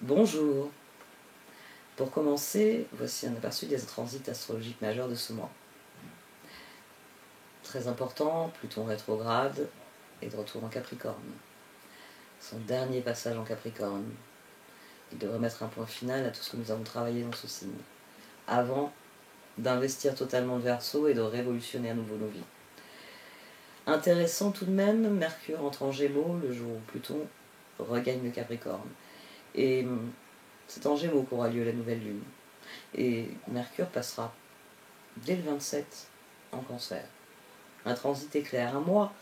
Bonjour. Pour commencer, voici un aperçu des transits astrologiques majeurs de ce mois. Très important, Pluton rétrograde et de retour en Capricorne. Son dernier passage en Capricorne. Il devrait mettre un point final à tout ce que nous avons travaillé dans ce signe, avant d'investir totalement le Verseau et de révolutionner à nouveau nos vies. Intéressant tout de même, Mercure entre en Gémeaux le jour où Pluton regagne le Capricorne. Et c'est en Gémeaux qu'aura lieu la nouvelle lune. Et Mercure passera dès le 27 en Cancer. Un transit éclair, un mois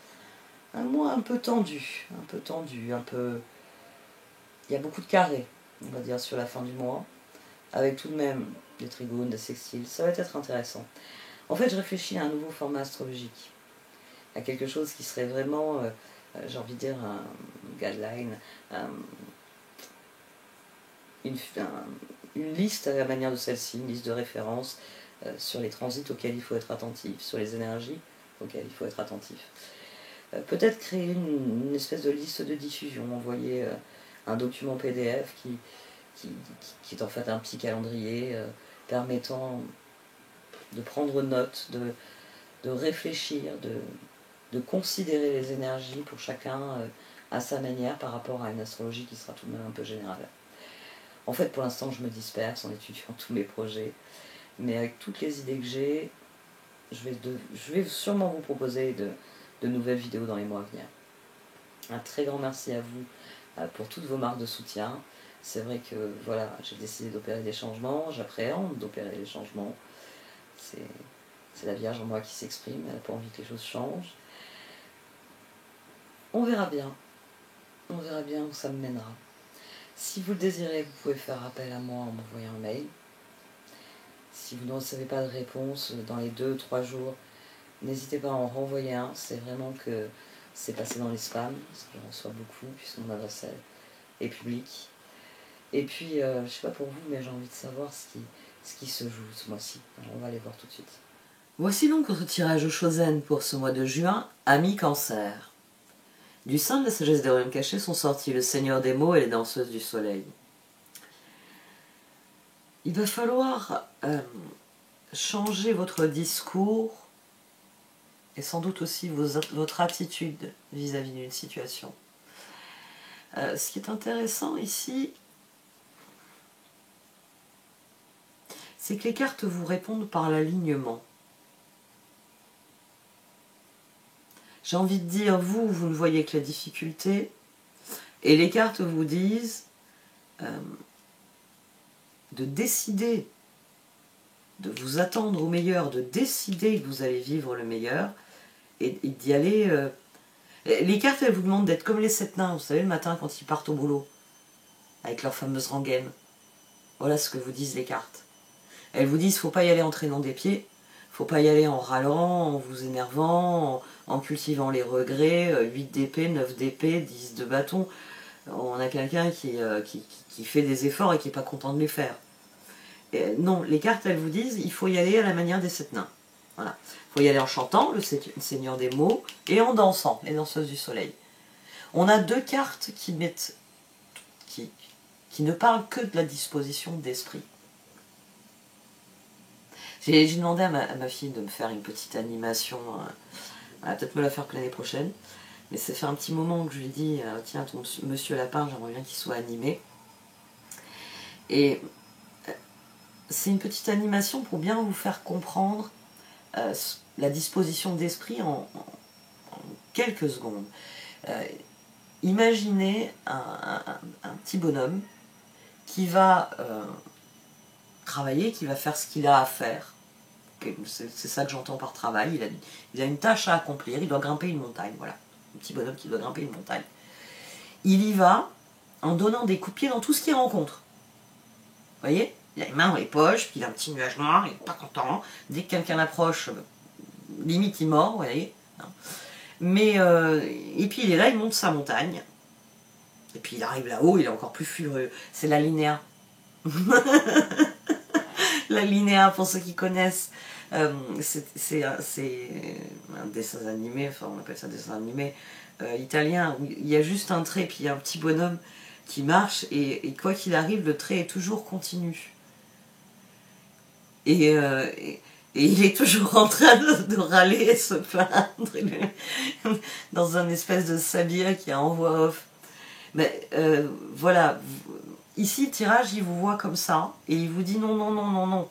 un peu tendu, il y a beaucoup de carrés, on va dire, sur la fin du mois, avec tout de même des trigones, des sextiles, ça va être intéressant. En fait, je réfléchis à un nouveau format astrologique, à quelque chose qui serait vraiment, j'ai envie de dire, un guideline, une liste à la manière de celle-ci, une liste de références sur les transits auxquels il faut être attentif, sur les énergies auxquelles il faut être attentif. Peut-être créer une espèce de liste de diffusion, envoyer un document PDF qui est en fait un petit calendrier permettant de prendre note, de réfléchir, de considérer les énergies pour chacun à sa manière par rapport à une astrologie qui sera tout de même un peu générale. En fait, pour l'instant, je me disperse en étudiant tous mes projets, mais avec toutes les idées que j'ai, je vais sûrement vous proposer de nouvelles vidéos dans les mois à venir. Un très grand merci à vous pour toutes vos marques de soutien. C'est vrai que voilà, j'ai décidé d'opérer des changements, j'appréhende d'opérer des changements. C'est la Vierge en moi qui s'exprime, elle n'a pas envie que les choses changent. On verra bien où ça me mènera. Si vous le désirez, vous pouvez faire appel à moi en m'envoyant un mail. Si vous ne recevez pas de réponse dans les 2-3 jours, n'hésitez pas à en renvoyer un. C'est vraiment que c'est passé dans les spams, parce que j'en reçois beaucoup, puisque mon adresse est publique. Et puis, je ne sais pas pour vous, mais j'ai envie de savoir ce qui se joue ce mois-ci. Alors, on va aller voir tout de suite. Voici donc votre tirage Chosen pour ce mois de juin, Ami Cancer. Du sein de la sagesse des royaumes cachés sont sortis le Seigneur des mots et les danseuses du soleil. Il va falloir changer votre discours et sans doute aussi votre attitude vis-à-vis d'une situation. Ce qui est intéressant ici, c'est que les cartes vous répondent par l'alignement. J'ai envie de dire, vous ne voyez que la difficulté, et les cartes vous disent de décider, de vous attendre au meilleur, de décider que vous allez vivre le meilleur, et d'y aller. Les cartes, elles vous demandent d'être comme les 7 nains, vous savez, le matin quand ils partent au boulot, avec leur fameuse rengaine. Voilà ce que vous disent les cartes. Elles vous disent, faut pas y aller en traînant des pieds, faut pas y aller en râlant, en vous énervant, en cultivant les regrets, 8 d'épée, 9 d'épée, 10 de bâton. On a quelqu'un qui fait des efforts et qui n'est pas content de les faire. Et non, les cartes, elles vous disent, il faut y aller à la manière des 7 nains. Voilà. Il faut y aller en chantant, le Seigneur des mots, et en dansant, les danseuses du soleil. On a deux cartes qui ne parlent que de la disposition d'esprit. J'ai demandé à ma fille de me faire une petite animation, elle va peut-être me la faire que l'année prochaine, mais ça fait un petit moment que je lui ai dit, tiens, ton monsieur lapin, j'aimerais bien qu'il soit animé. Et c'est une petite animation pour bien vous faire comprendre la disposition d'esprit en quelques secondes. Imaginez un petit bonhomme qui va travailler, qui va faire ce qu'il a à faire. C'est ça que j'entends par travail. Il a une tâche à accomplir, il doit grimper une montagne. Voilà, un petit bonhomme qui doit grimper une montagne. Il y va en donnant des coups de pied dans tout ce qu'il rencontre. Vous voyez, il a les mains dans les poches, puis il a un petit nuage noir, il n'est pas content. Dès que quelqu'un approche, limite il mord, vous voyez. Mais, et puis il est là, il monte sa montagne. Et puis il arrive là-haut, il est encore plus furieux. C'est la linéa. La linéa, pour ceux qui connaissent, c'est un dessin animé, enfin on appelle ça dessin animé italien, où il y a juste un trait, puis il y a un petit bonhomme qui marche, et quoi qu'il arrive, le trait est toujours continu. Et il est toujours en train de râler et se plaindre dans un espèce de sabia qui est en voix off. Mais voilà, ici le tirage il vous voit comme ça et il vous dit non, non, non, non, non.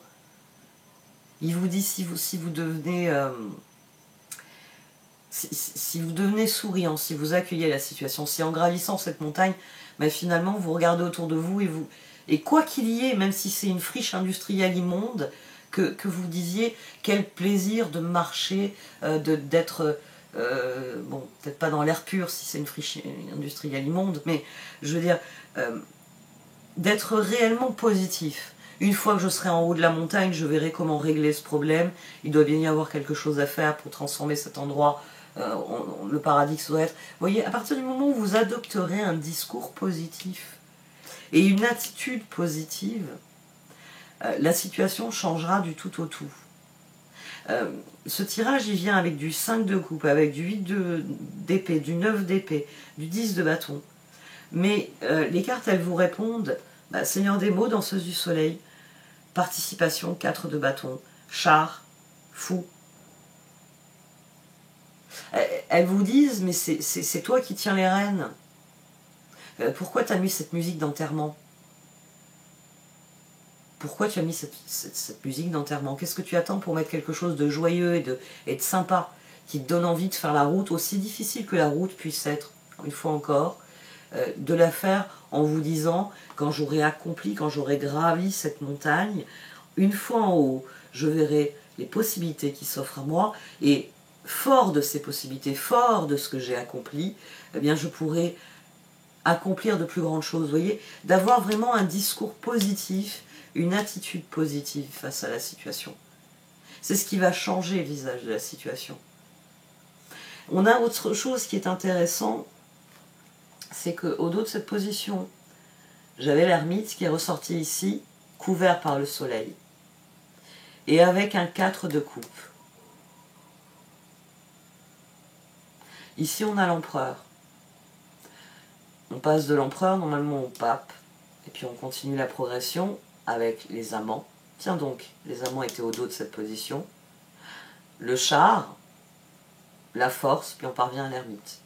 Il vous dit si vous devenez si vous devenez souriant, si vous accueillez la situation, si en gravissant cette montagne, ben finalement vous regardez autour de vous et quoi qu'il y ait, même si c'est une friche industrielle immonde, que vous disiez quel plaisir de marcher, d'être bon, peut-être pas dans l'air pur si c'est une friche industrielle immonde, mais je veux dire d'être réellement positif. Une fois que je serai en haut de la montagne, je verrai comment régler ce problème. Il doit bien y avoir quelque chose à faire pour transformer cet endroit. Le paradis que ça doit être. Vous voyez, à partir du moment où vous adopterez un discours positif et une attitude positive, la situation changera du tout au tout. Ce tirage, il vient avec du 5 de coupe, avec du 8 d'épée, du 9 d'épée, du 10 de bâton. Mais les cartes, elles vous répondent, Seigneur des mots, danseuse du soleil, participation, 4 de bâton, char, fou. Elles vous disent, mais c'est toi qui tiens les rênes. Pourquoi tu as mis cette musique d'enterrement? Pourquoi tu as mis cette musique d'enterrement? Qu'est-ce que tu attends pour mettre quelque chose de joyeux et de sympa, qui te donne envie de faire la route, aussi difficile que la route puisse être, une fois encore, de la faire en vous disant, quand j'aurai accompli, quand j'aurai gravi cette montagne, une fois en haut, je verrai les possibilités qui s'offrent à moi, et fort de ces possibilités, fort de ce que j'ai accompli, eh bien je pourrai accomplir de plus grandes choses. Vous voyez, d'avoir vraiment un discours positif, une attitude positive face à la situation. C'est ce qui va changer le visage de la situation. On a autre chose qui est intéressant, c'est qu'au dos de cette position, j'avais l'ermite qui est ressorti ici, couvert par le soleil, et avec un 4 de coupe. Ici, on a l'empereur. On passe de l'empereur normalement au pape, et puis on continue la progression avec les amants. Tiens donc, les amants étaient au dos de cette position. Le char, la force, puis on parvient à l'ermite.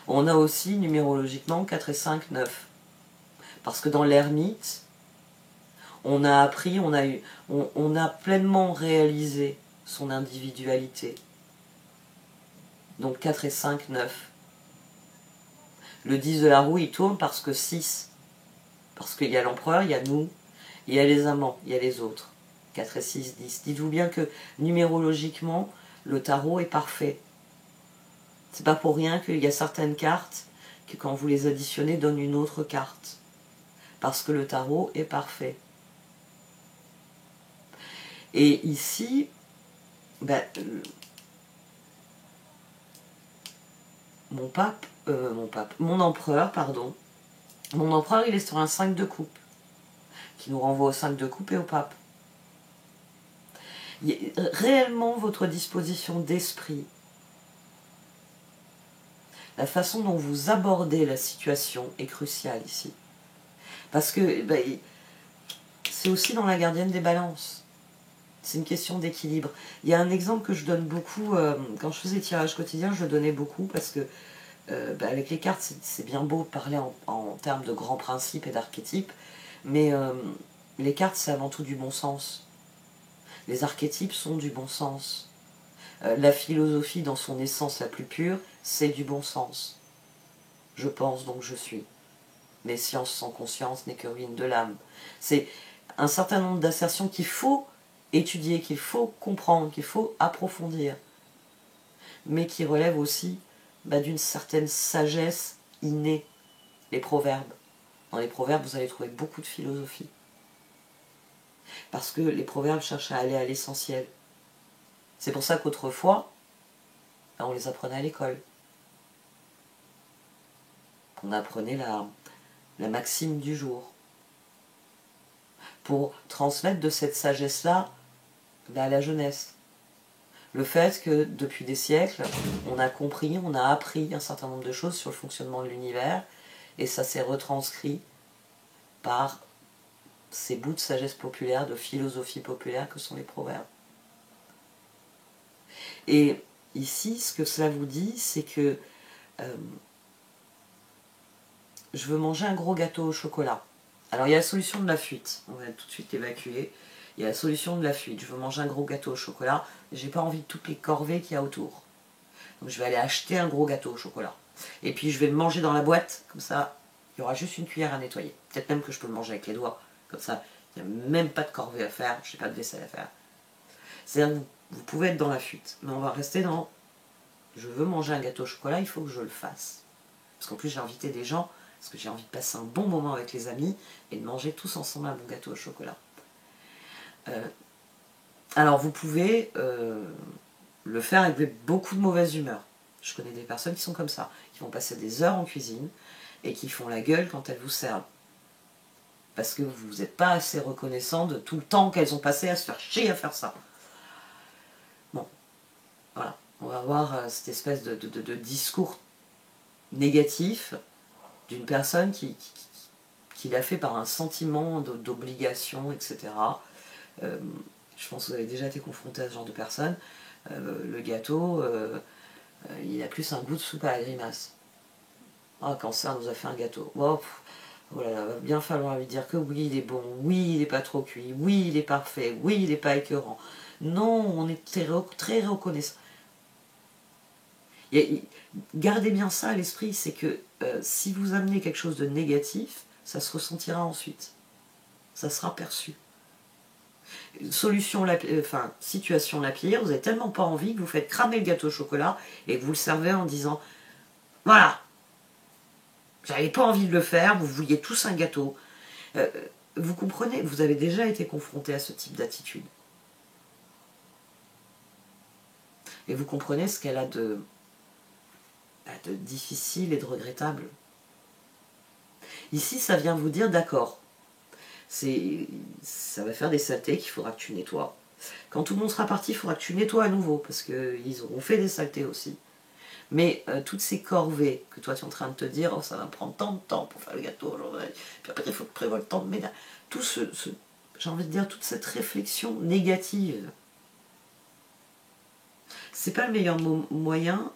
On a aussi numérologiquement 4 et 5, 9. Parce que dans l'ermite, on a appris, on a pleinement réalisé son individualité. Donc 4 et 5, 9. Le 10 de la roue, il tourne parce que 6. Parce qu'il y a l'empereur, il y a nous, il y a les amants, il y a les autres. 4 et 6, 10. Dites-vous bien que numérologiquement, le tarot est parfait. C'est pas pour rien qu'il y a certaines cartes qui, quand vous les additionnez, donnent une autre carte. Parce que le tarot est parfait. Et ici, mon empereur, pardon. Mon empereur, il est sur un 5 de coupe, qui nous renvoie au 5 de coupe et au pape. Réellement, votre disposition d'esprit, la façon dont vous abordez la situation est cruciale ici. Parce que c'est aussi dans la gardienne des balances. C'est une question d'équilibre. Il y a un exemple que je donne beaucoup, quand je faisais tirage quotidien, je le donnais beaucoup parce que avec les cartes, c'est bien beau de parler en termes de grands principes et d'archétypes, mais les cartes, c'est avant tout du bon sens. Les archétypes sont du bon sens. La philosophie, dans son essence la plus pure, c'est du bon sens. Je pense donc je suis. Mais science sans conscience n'est que ruine de l'âme. C'est un certain nombre d'assertions qu'il faut étudier, qu'il faut comprendre, qu'il faut approfondir, mais qui relèvent aussi d'une certaine sagesse innée. Les proverbes. Dans les proverbes, vous allez trouver beaucoup de philosophie. Parce que les proverbes cherchent à aller à l'essentiel. C'est pour ça qu'autrefois, on les apprenait à l'école. On apprenait la maxime du jour. Pour transmettre de cette sagesse-là à la jeunesse. Le fait que depuis des siècles, on a compris, on a appris un certain nombre de choses sur le fonctionnement de l'univers et ça s'est retranscrit par ces bouts de sagesse populaire, de philosophie populaire que sont les proverbes. Et ici, ce que cela vous dit, c'est que je veux manger un gros gâteau au chocolat. Alors il y a la solution de la fuite, on va tout de suite évacuer. Il y a la solution de la fuite, je veux manger un gros gâteau au chocolat, j'ai pas envie de toutes les corvées qu'il y a autour. Donc je vais aller acheter un gros gâteau au chocolat. Et puis je vais le manger dans la boîte, comme ça, il y aura juste une cuillère à nettoyer. Peut-être même que je peux le manger avec les doigts, comme ça, il n'y a même pas de corvée à faire, je n'ai pas de vaisselle à faire. C'est-à-dire que vous pouvez être dans la fuite, mais on va rester dans je veux manger un gâteau au chocolat, il faut que je le fasse. Parce qu'en plus j'ai invité des gens, parce que j'ai envie de passer un bon moment avec les amis et de manger tous ensemble un bon gâteau au chocolat. Alors vous pouvez le faire avec beaucoup de mauvaise humeur. Je connais des personnes qui sont comme ça, qui vont passer des heures en cuisine et qui font la gueule quand elles vous servent. Parce que vous n'êtes pas assez reconnaissant de tout le temps qu'elles ont passé à se faire chier à faire ça. Bon, voilà. On va avoir cette espèce de discours négatif d'une personne qui l'a fait par un sentiment d'obligation, etc. Je pense que vous avez déjà été confronté à ce genre de personne. Le gâteau, il a plus un goût de soupe à la grimace. Ah, Cancer nous a fait un gâteau. Oh, voilà, va bien falloir lui dire que oui, il est bon, oui, il n'est pas trop cuit, oui, il est parfait, oui, il n'est pas écœurant. Non, on est très reconnaissant. Gardez bien ça à l'esprit, c'est que si vous amenez quelque chose de négatif, ça se ressentira ensuite. Ça sera perçu. Situation la pire, vous n'avez tellement pas envie que vous faites cramer le gâteau au chocolat et que vous le servez en disant « Voilà, j'avais pas envie de le faire, vous vouliez tous un gâteau. » Vous comprenez, vous avez déjà été confronté à ce type d'attitude. Et vous comprenez ce qu'elle a de difficile et de regrettable. Ici, ça vient vous dire, d'accord, ça va faire des saletés qu'il faudra que tu nettoies. Quand tout le monde sera parti, il faudra que tu nettoies à nouveau, parce qu'ils auront fait des saletés aussi. Mais toutes ces corvées que toi tu es en train de te dire, oh, ça va me prendre tant de temps pour faire le gâteau aujourd'hui, puis après il faut que tu prévois le temps de ménage. Tout j'ai envie de dire, toute cette réflexion négative, c'est pas le meilleur moyen.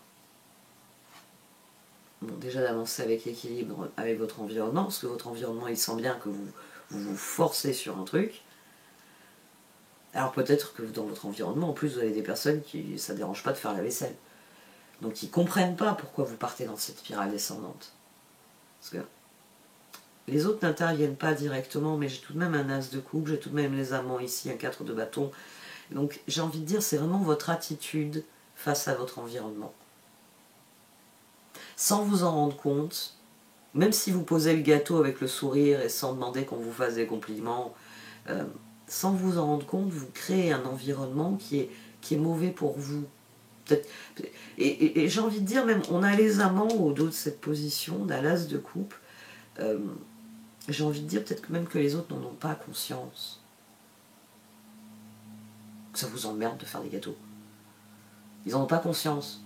Bon, déjà d'avancer avec l'équilibre avec votre environnement, parce que votre environnement il sent bien que vous forcez sur un truc. Alors peut-être que dans votre environnement, en plus vous avez des personnes qui ça ne dérange pas de faire la vaisselle. Donc ils ne comprennent pas pourquoi vous partez dans cette spirale descendante. Parce que les autres n'interviennent pas directement, mais j'ai tout de même un as de coupe, j'ai tout de même les amants ici, un 4 de bâton. Donc j'ai envie de dire, c'est vraiment votre attitude face à votre environnement. Sans vous en rendre compte, même si vous posez le gâteau avec le sourire et sans demander qu'on vous fasse des compliments, sans vous en rendre compte, vous créez un environnement qui est mauvais pour vous. Et j'ai envie de dire, même, on a les amants au dos de cette position, on a l'as de coupe. J'ai envie de dire peut-être que même que les autres n'en ont pas conscience. Que ça vous emmerde de faire des gâteaux. Ils n'en ont pas conscience.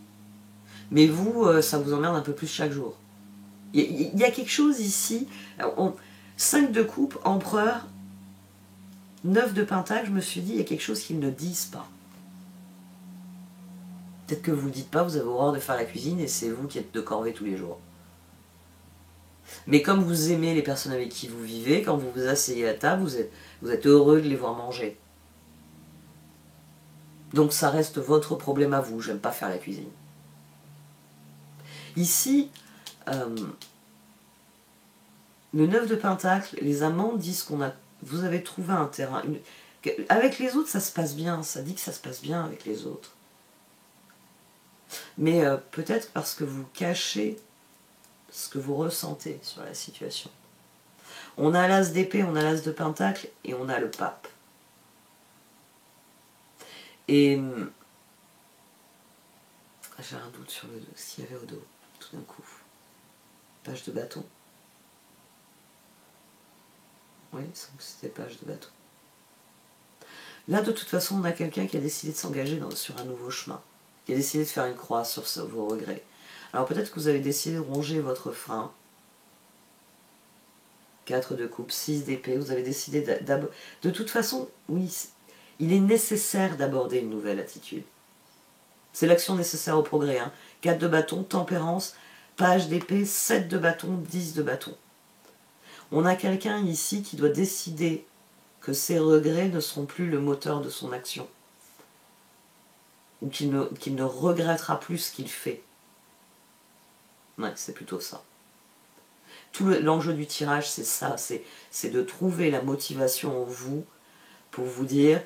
Mais vous, ça vous emmerde un peu plus chaque jour. Il y a quelque chose ici. 5 de coupe, empereur, 9 de pentacle, je me suis dit, il y a quelque chose qu'ils ne disent pas. Peut-être que vous ne le dites pas, vous avez horreur de faire la cuisine et c'est vous qui êtes de corvée tous les jours. Mais comme vous aimez les personnes avec qui vous vivez, quand vous vous asseyez à table, vous êtes heureux de les voir manger. Donc ça reste votre problème à vous, j'aime pas faire la cuisine. Ici, le 9 de pentacle, les amants disent vous avez trouvé un terrain. Avec les autres, ça se passe bien, ça dit que ça se passe bien avec les autres. Mais peut-être parce que vous cachez ce que vous ressentez sur la situation. On a l'as d'épée, on a l'as de pentacle et on a le pape. Et j'ai un doute sur ce qu'il y avait au dos, tout d'un coup. Page de bâton. Oui, c'était page de bâton. Là, de toute façon, on a quelqu'un qui a décidé de s'engager sur un nouveau chemin, qui a décidé de faire une croix sur vos regrets. Alors peut-être que vous avez décidé de ronger votre frein, 4 de coupe, 6 d'épée, vous avez décidé d'aborder... De toute façon, oui, il est nécessaire d'aborder une nouvelle attitude. C'est l'action nécessaire au progrès. Hein. 4 de bâton, tempérance, page d'épée, 7 de bâton, 10 de bâton. On a quelqu'un ici qui doit décider que ses regrets ne seront plus le moteur de son action. Ou qu'il ne regrettera plus ce qu'il fait. Ouais, c'est plutôt ça. Tout l'enjeu du tirage, c'est ça, c'est de trouver la motivation en vous pour vous dire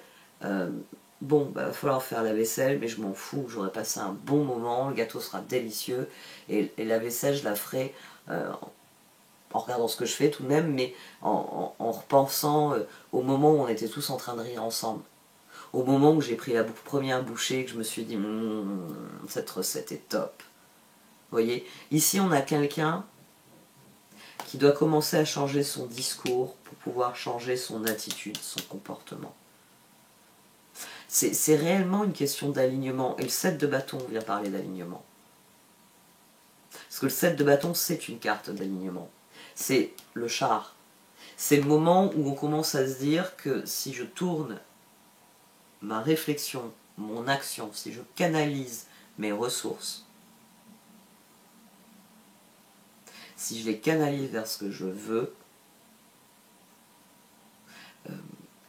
bon, bah, il va falloir faire la vaisselle, mais je m'en fous, j'aurai passé un bon moment, le gâteau sera délicieux, et la vaisselle, je la ferai en regardant ce que je fais tout de même, mais en repensant au moment où on était tous en train de rire ensemble. Au moment où j'ai pris la première bouchée et que je me suis dit cette recette est top. Vous voyez, ici on a quelqu'un qui doit commencer à changer son discours pour pouvoir changer son attitude, son comportement. C'est réellement une question d'alignement. Et le 7 de bâton vient parler d'alignement. Parce que le 7 de bâton, c'est une carte d'alignement. C'est le char. C'est le moment où on commence à se dire que si je tourne ma réflexion, mon action, si je canalise mes ressources, si je les canalise vers ce que je veux,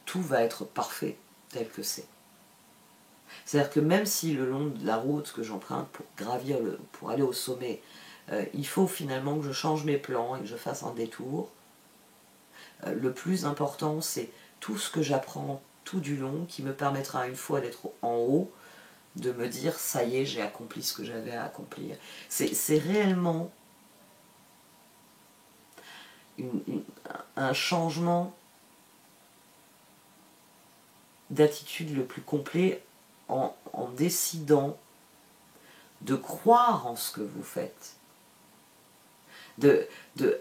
tout va être parfait tel que c'est. C'est-à-dire que même si le long de la route que j'emprunte pour gravir, pour aller au sommet, il faut finalement que je change mes plans et que je fasse un détour, le plus important c'est tout ce que j'apprends tout du long qui me permettra une fois d'être en haut, de me dire ça y est, j'ai accompli ce que j'avais à accomplir. C'est réellement un changement d'attitude le plus complet en décidant de croire en ce que vous faites. De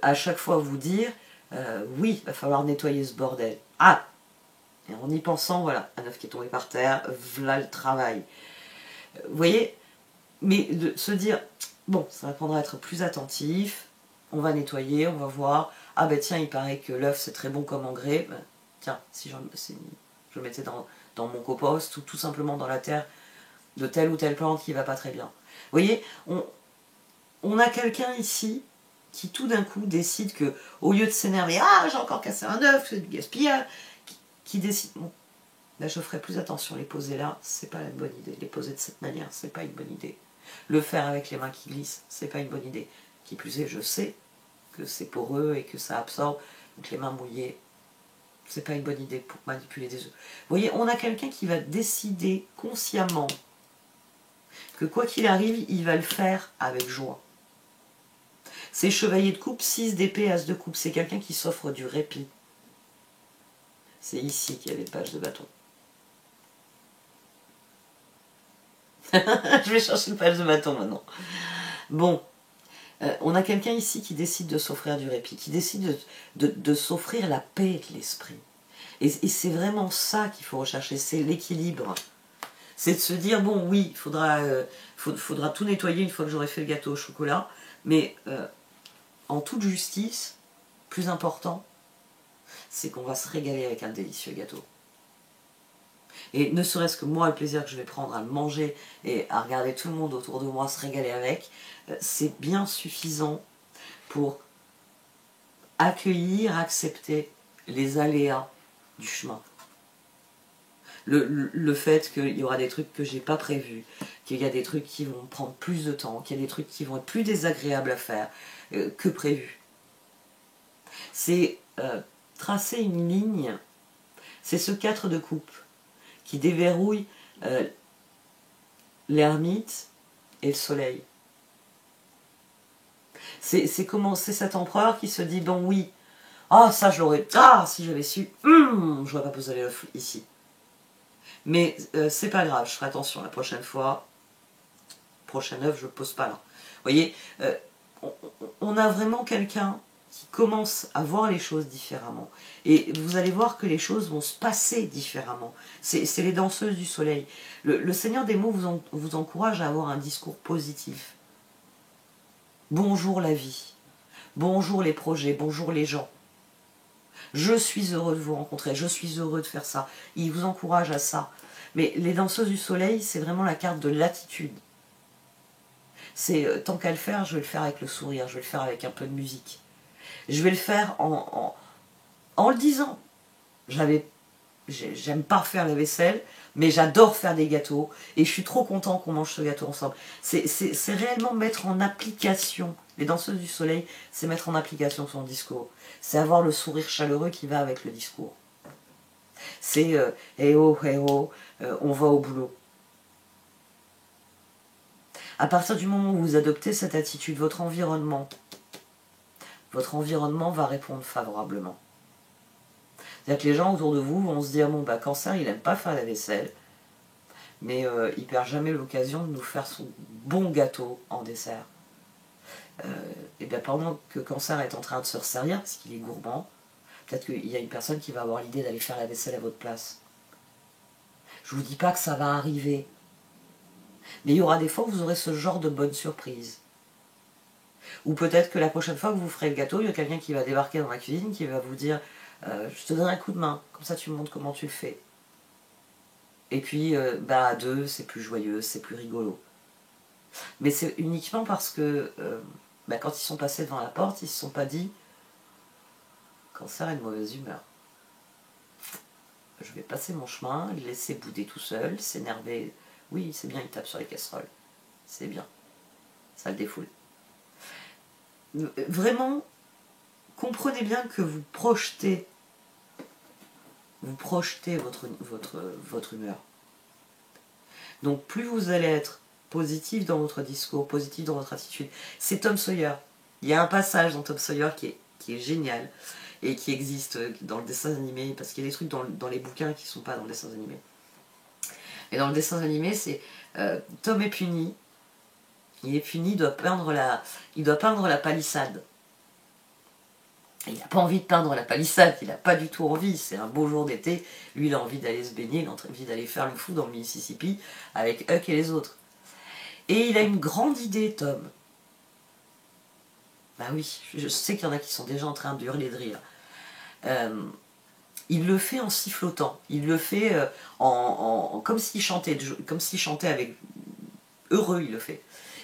à chaque fois vous dire oui, il va falloir nettoyer ce bordel. Ah! Et en y pensant, voilà, un œuf qui est tombé par terre, voilà le travail. Vous voyez? Mais de se dire, bon, ça m'apprendra à être plus attentif, on va nettoyer, on va voir, ah ben tiens, il paraît que l'œuf c'est très bon comme engrais, ben, tiens, si je le mettais dans mon compost ou tout simplement dans la terre de telle ou telle plante qui va pas très bien. Vous voyez, on a quelqu'un ici qui tout d'un coup décide que, au lieu de s'énerver, ah j'ai encore cassé un œuf, c'est du gaspillage, qui décide, bon, là je ferai plus attention, les poser là, c'est pas une bonne idée, les poser de cette manière, c'est pas une bonne idée. Le faire avec les mains qui glissent, c'est pas une bonne idée. Qui plus est, je sais que c'est poreux et que ça absorbe, donc les mains mouillées, c'est pas une bonne idée pour manipuler des œufs. Vous voyez, on a quelqu'un qui va décider consciemment que quoi qu'il arrive, il va le faire avec joie. C'est chevalier de coupe, 6 d'épée, as de coupe. C'est quelqu'un qui s'offre du répit. C'est ici qu'il y a les pages de bâton. Je vais chercher le page de bâton maintenant. Bon, on a quelqu'un ici qui décide de s'offrir du répit, qui décide de s'offrir la paix de l'esprit. Et c'est vraiment ça qu'il faut rechercher, c'est l'équilibre. C'est de se dire, bon oui, il faudra tout nettoyer une fois que j'aurai fait le gâteau au chocolat, mais en toute justice, plus important, c'est qu'on va se régaler avec un délicieux gâteau. Et ne serait-ce que moi, le plaisir que je vais prendre à le manger et à regarder tout le monde autour de moi se régaler avec, c'est bien suffisant pour accueillir, accepter les aléas du chemin. Le fait qu'il y aura des trucs que j'ai pas prévus, qu'il y a des trucs qui vont prendre plus de temps, qu'il y a des trucs qui vont être plus désagréables à faire que prévu. C'est tracer une ligne, c'est ce 4 de coupe qui déverrouille l'ermite et le soleil. C'est cet empereur qui se dit, bon oui, ah ça je l'aurais, ah si j'avais su, j'aurais pas posé l'œuf ici. Mais c'est pas grave, je ferai attention la prochaine fois. Prochain œuf, je ne pose pas là. Vous voyez, on a vraiment quelqu'un qui commence à voir les choses différemment. Et vous allez voir que les choses vont se passer différemment. C'est les danseuses du soleil. Le Seigneur des mots vous encourage à avoir un discours positif. Bonjour la vie. Bonjour les projets. Bonjour les gens. Je suis heureux de vous rencontrer, je suis heureux de faire ça. Il vous encourage à ça. Mais les danseuses du soleil, c'est vraiment la carte de l'attitude. C'est tant qu'à le faire, je vais le faire avec le sourire, je vais le faire avec un peu de musique. Je vais le faire en le disant. J'aime pas faire la vaisselle, mais j'adore faire des gâteaux et je suis trop content qu'on mange ce gâteau ensemble. C'est réellement mettre en application, les danseuses du soleil, c'est mettre en application son discours. C'est avoir le sourire chaleureux qui va avec le discours. C'est eh oh, on va au boulot. À partir du moment où vous adoptez cette attitude, votre environnement va répondre favorablement. C'est-à-dire que les gens autour de vous vont se dire, bon, bah, Cancer, il n'aime pas faire la vaisselle, mais il perd jamais l'occasion de nous faire son bon gâteau en dessert. Et bien pendant que Cancer est en train de se resservir, parce qu'il est gourmand, peut-être qu'il y a une personne qui va avoir l'idée d'aller faire la vaisselle à votre place. Je ne vous dis pas que ça va arriver, mais il y aura des fois où vous aurez ce genre de bonne surprise. Ou peut-être que la prochaine fois que vous ferez le gâteau, il y a quelqu'un qui va débarquer dans la cuisine, qui va vous dire je te donne un coup de main, comme ça tu me montres comment tu le fais. Et puis, à deux, c'est plus joyeux, c'est plus rigolo. Mais c'est uniquement parce que, quand ils sont passés devant la porte, ils ne se sont pas dit « Cancer est de mauvaise humeur. Je vais passer mon chemin, le laisser bouder tout seul, s'énerver. Oui, c'est bien, il tape sur les casseroles. C'est bien. Ça le défoule. » Vraiment, comprenez bien que vous projetez votre humeur. Donc plus vous allez être positif dans votre discours, positif dans votre attitude. C'est Tom Sawyer. Il y a un passage dans Tom Sawyer qui est génial et qui existe dans le dessin animé, parce qu'il y a des trucs dans les bouquins qui ne sont pas dans le dessin animé. Et dans le dessin animé, c'est Tom est puni. Il est puni, il doit peindre la palissade. Il n'a pas envie de peindre la palissade, il n'a pas du tout envie, c'est un beau jour d'été, lui il a envie d'aller se baigner, il a envie d'aller faire le fou dans le Mississippi avec Huck et les autres. Et il a une grande idée, Tom. Bah oui, je sais qu'il y en a qui sont déjà en train de hurler de rire. Il le fait en sifflotant, il le fait comme s'il chantait avec heureux, il le fait.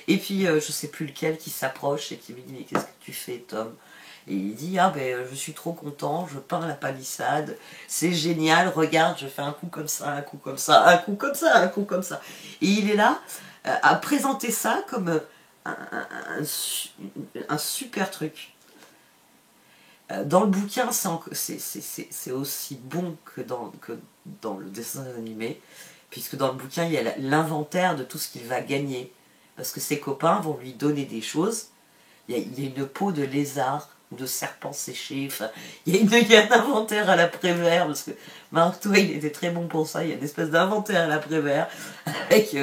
Et puis je sais plus lequel qui s'approche et qui lui dit mais qu'est-ce que tu fais, Tom? Et il dit je suis trop content, je peins la palissade, c'est génial, regarde, je fais un coup comme ça, un coup comme ça, un coup comme ça, un coup comme ça. Et il est là à présenter ça comme un super truc. Dans le bouquin, c'est aussi bon que dans le dessin animé, puisque dans le bouquin, il y a l'inventaire de tout ce qu'il va gagner. Parce que ses copains vont lui donner des choses. Il y a une peau de lézard ou de serpent séché. Enfin, il y a un inventaire à l'après-vert, parce que Mark Twain était très bon pour ça. Il y a une espèce d'inventaire à l'après-vert avec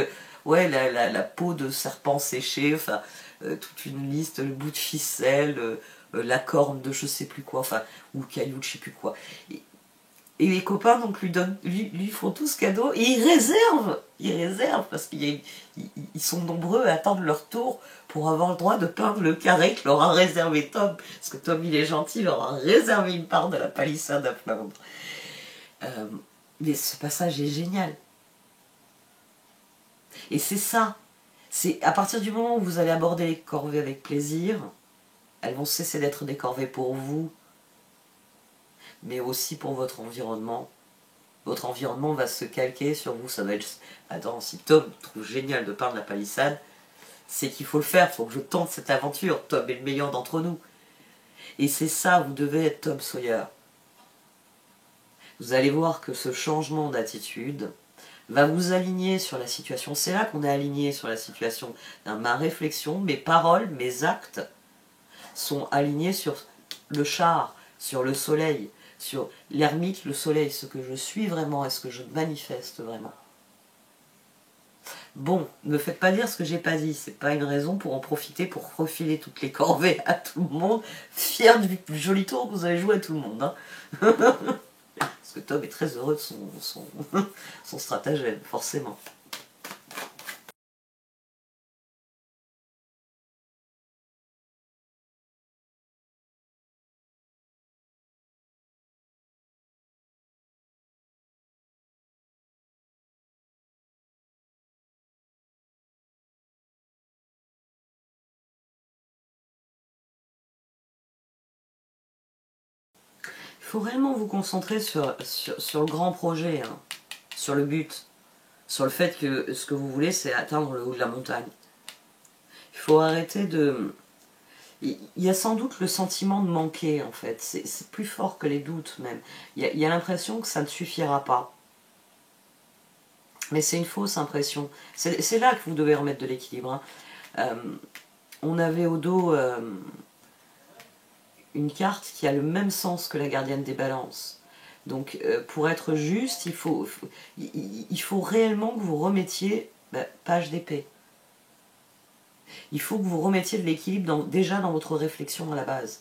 la peau de serpent séché, enfin, toute une liste, le bout de ficelle, la corne de je sais plus quoi, enfin, ou caillou de je sais plus quoi. Et les copains donc lui font tous cadeau et ils réservent parce qu'ils sont nombreux à attendre leur tour pour avoir le droit de peindre le carré que leur a réservé Tom, parce que Tom il est gentil, il leur a réservé une part de la palissade à peindre. Mais ce passage est génial. Et c'est ça, c'est à partir du moment où vous allez aborder les corvées avec plaisir, elles vont cesser d'être des corvées pour vous, mais aussi pour votre environnement. Votre environnement va se calquer sur vous. Ça va être... Attends, si Tom trouve génial de peindre la palissade, c'est qu'il faut le faire, il faut que je tente cette aventure. Tom est le meilleur d'entre nous. Et c'est ça, vous devez être Tom Sawyer. Vous allez voir que ce changement d'attitude va vous aligner sur la situation. C'est là qu'on est aligné sur la situation. Ma réflexion, mes paroles, mes actes sont alignés sur le char, sur le soleil, sur l'ermite, le soleil, ce que je suis vraiment et ce que je manifeste vraiment. Bon, ne me faites pas dire ce que j'ai pas dit, c'est pas une raison pour en profiter pour refiler toutes les corvées à tout le monde, fier du joli tour que vous avez joué à tout le monde. Hein. Parce que Tom est très heureux de son stratagème, forcément. faut réellement vous concentrer sur le grand projet, hein, sur le but, sur le fait que ce que vous voulez, c'est atteindre le haut de la montagne. Il faut arrêter de... Il y a sans doute le sentiment de manquer, en fait. C'est plus fort que les doutes, même. Il y a l'impression que ça ne suffira pas. Mais c'est une fausse impression. C'est là que vous devez remettre de l'équilibre. Hein. On avait au dos une carte qui a le même sens que la gardienne des balances. Donc, pour être juste, il faut réellement que vous remettiez page d'épée. Il faut que vous remettiez de l'équilibre déjà dans votre réflexion à la base.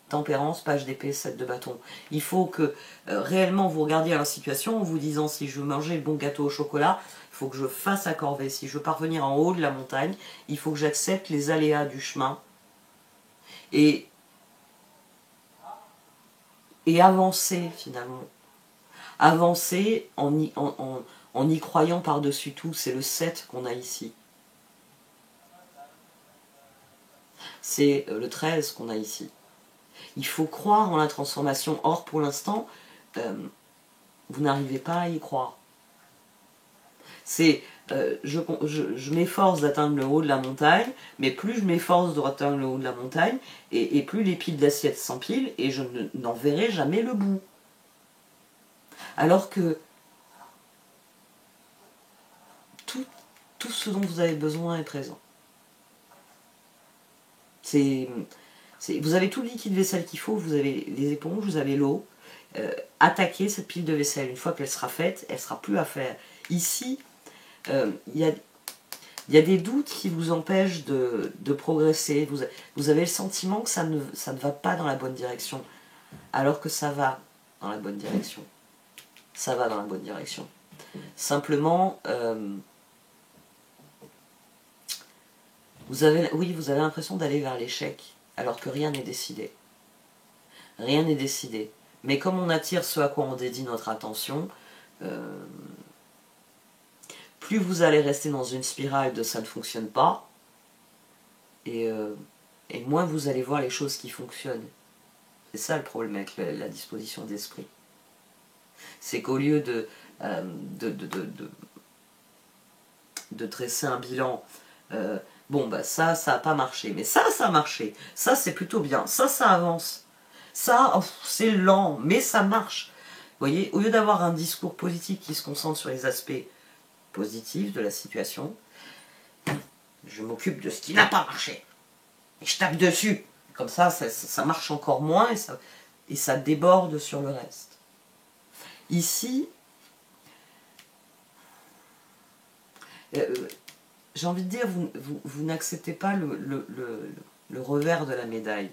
Tempérance, page d'épée, 7 de bâton. Il faut que réellement vous regardiez à la situation en vous disant si je veux manger le bon gâteau au chocolat, il faut que je fasse à corvée. Si je veux parvenir en haut de la montagne, il faut que j'accepte les aléas du chemin et avancer finalement. Avancer en y croyant par-dessus tout. C'est le 7 qu'on a ici. C'est le 13 qu'on a ici. Il faut croire en la transformation. Or, pour l'instant, vous n'arrivez pas à y croire. C'est, je m'efforce d'atteindre le haut de la montagne, mais plus je m'efforce d'atteindre le haut de la montagne, et plus les piles d'assiettes s'empilent, et je n'en verrai jamais le bout. Alors que tout ce dont vous avez besoin est présent. Vous avez tout le liquide vaisselle qu'il faut, vous avez les éponges, vous avez l'eau. Attaquez cette pile de vaisselle. Une fois qu'elle sera faite, elle ne sera plus à faire. Ici, il y a des doutes qui vous empêchent de progresser. Vous avez le sentiment que ça ne va pas dans la bonne direction, alors que ça va dans la bonne direction. Ça va dans la bonne direction. Simplement, vous avez l'impression d'aller vers l'échec, alors que rien n'est décidé. Rien n'est décidé. Mais comme on attire ce à quoi on dédie notre attention, plus vous allez rester dans une spirale de ça ne fonctionne pas, et moins vous allez voir les choses qui fonctionnent. C'est ça le problème avec la disposition d'esprit. C'est qu'au lieu de dresser un bilan, bon bah ça n'a pas marché, mais ça a marché, ça c'est plutôt bien, ça avance, ça c'est lent, mais ça marche. Vous voyez, au lieu d'avoir un discours politique qui se concentre sur les aspects positifs de la situation, je m'occupe de ce qui n'a pas marché, et je tape dessus, comme ça marche encore moins, et ça déborde sur le reste. Ici, j'ai envie de dire, vous n'acceptez pas le revers de la médaille.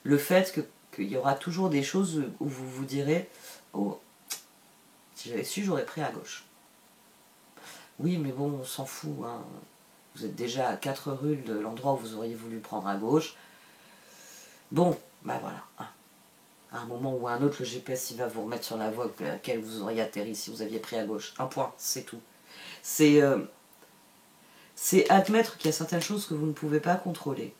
Le fait qu'il y aura toujours des choses où vous vous direz « Oh, si j'avais su, j'aurais pris à gauche. » Oui, mais bon, on s'en fout. Hein. Vous êtes déjà à 4 rues de l'endroit où vous auriez voulu prendre à gauche. Bon, ben voilà. Hein. À un moment ou à un autre, le GPS il va vous remettre sur la voie à laquelle vous auriez atterri si vous aviez pris à gauche. Un point, c'est tout. C'est admettre qu'il y a certaines choses que vous ne pouvez pas contrôler,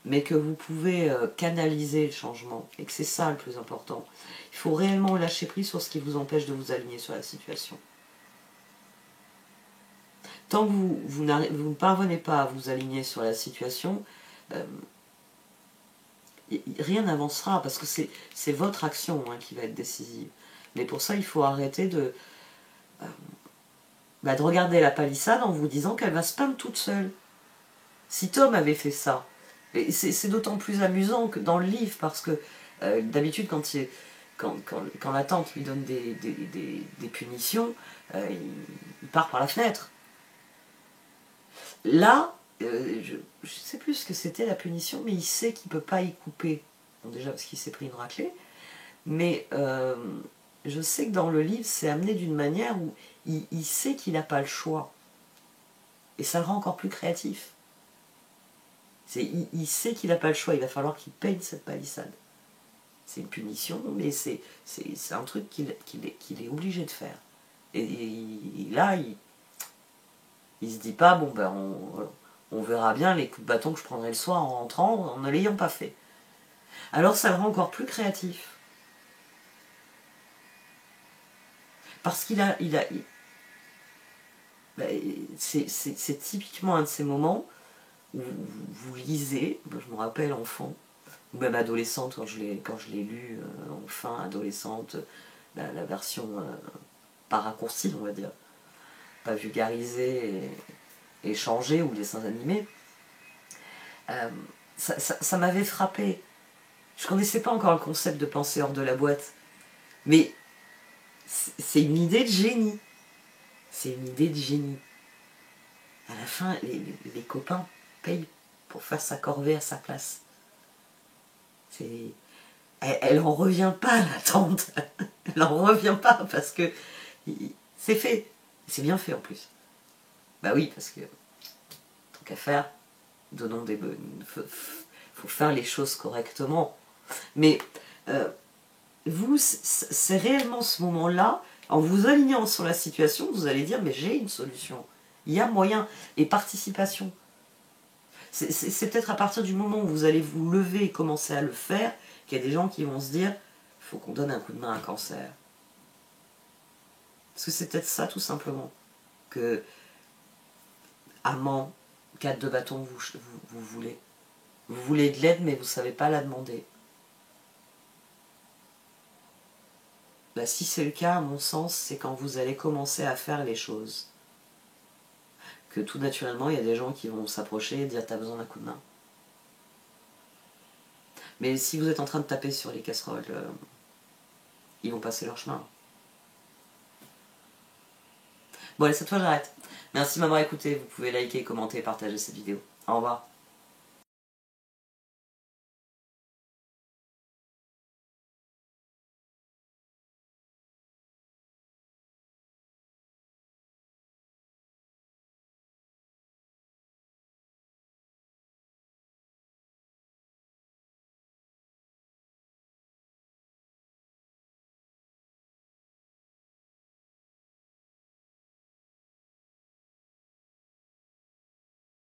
mais que vous pouvez canaliser le changement, et que c'est ça le plus important. Il faut réellement lâcher prise sur ce qui vous empêche de vous aligner sur la situation. Tant que vous ne parvenez pas à vous aligner sur la situation, rien n'avancera, parce que c'est votre action qui va être décisive. Mais pour ça, il faut arrêter de regarder la palissade en vous disant qu'elle va se peindre toute seule. Si Tom avait fait ça, c'est d'autant plus amusant que dans le livre, parce que d'habitude, quand la tante lui donne des punitions, il part par la fenêtre. Là, je ne sais plus ce que c'était la punition, mais il sait qu'il ne peut pas y couper. Bon, déjà parce qu'il s'est pris une raclée, mais je sais que dans le livre, c'est amené d'une manière où il sait qu'il n'a pas le choix. Et ça le rend encore plus créatif. Il sait qu'il n'a pas le choix, il va falloir qu'il paye cette palissade. C'est une punition, mais c'est un truc qu'il est obligé de faire. Et là, il se dit pas, bon ben on verra bien les coups de bâton que je prendrai le soir en rentrant en ne l'ayant pas fait. alors ça le rend encore plus créatif. Parce qu'il a... c'est typiquement un de ces moments où vous lisez, je me rappelle enfant, ou même adolescente quand je l'ai lu, enfin adolescente, la version pas raccourcie, on va dire, pas vulgarisée et changée, ou dessins animés, ça m'avait frappé. Je connaissais pas encore le concept de penser hors de la boîte, mais c'est une idée de génie. C'est une idée de génie. À la fin, les copains payent pour faire sa corvée à sa place. Elle en revient pas, la tante. Elle en revient pas parce que c'est fait. C'est bien fait en plus. Bah oui, parce que tant qu'à faire, donnons des bonnes. Faut faire les choses correctement. Mais vous, c'est réellement ce moment-là, en vous alignant sur la situation, vous allez dire mais j'ai une solution. Il y a moyen. Et participation. C'est peut-être à partir du moment où vous allez vous lever et commencer à le faire qu'il y a des gens qui vont se dire il faut qu'on donne un coup de main à un cancer. Parce que c'est peut-être ça tout simplement. Que amant, 4 de bâton, vous voulez. Vous voulez de l'aide mais vous ne savez pas la demander. Bah, si c'est le cas, à mon sens, c'est quand vous allez commencer à faire les choses. Que tout naturellement, il y a des gens qui vont s'approcher et dire « t'as besoin d'un coup de main ». Mais si vous êtes en train de taper sur les casseroles, ils vont passer leur chemin. Bon allez, cette fois j'arrête. Merci de m'avoir écouté, vous pouvez liker, commenter et partager cette vidéo. Au revoir.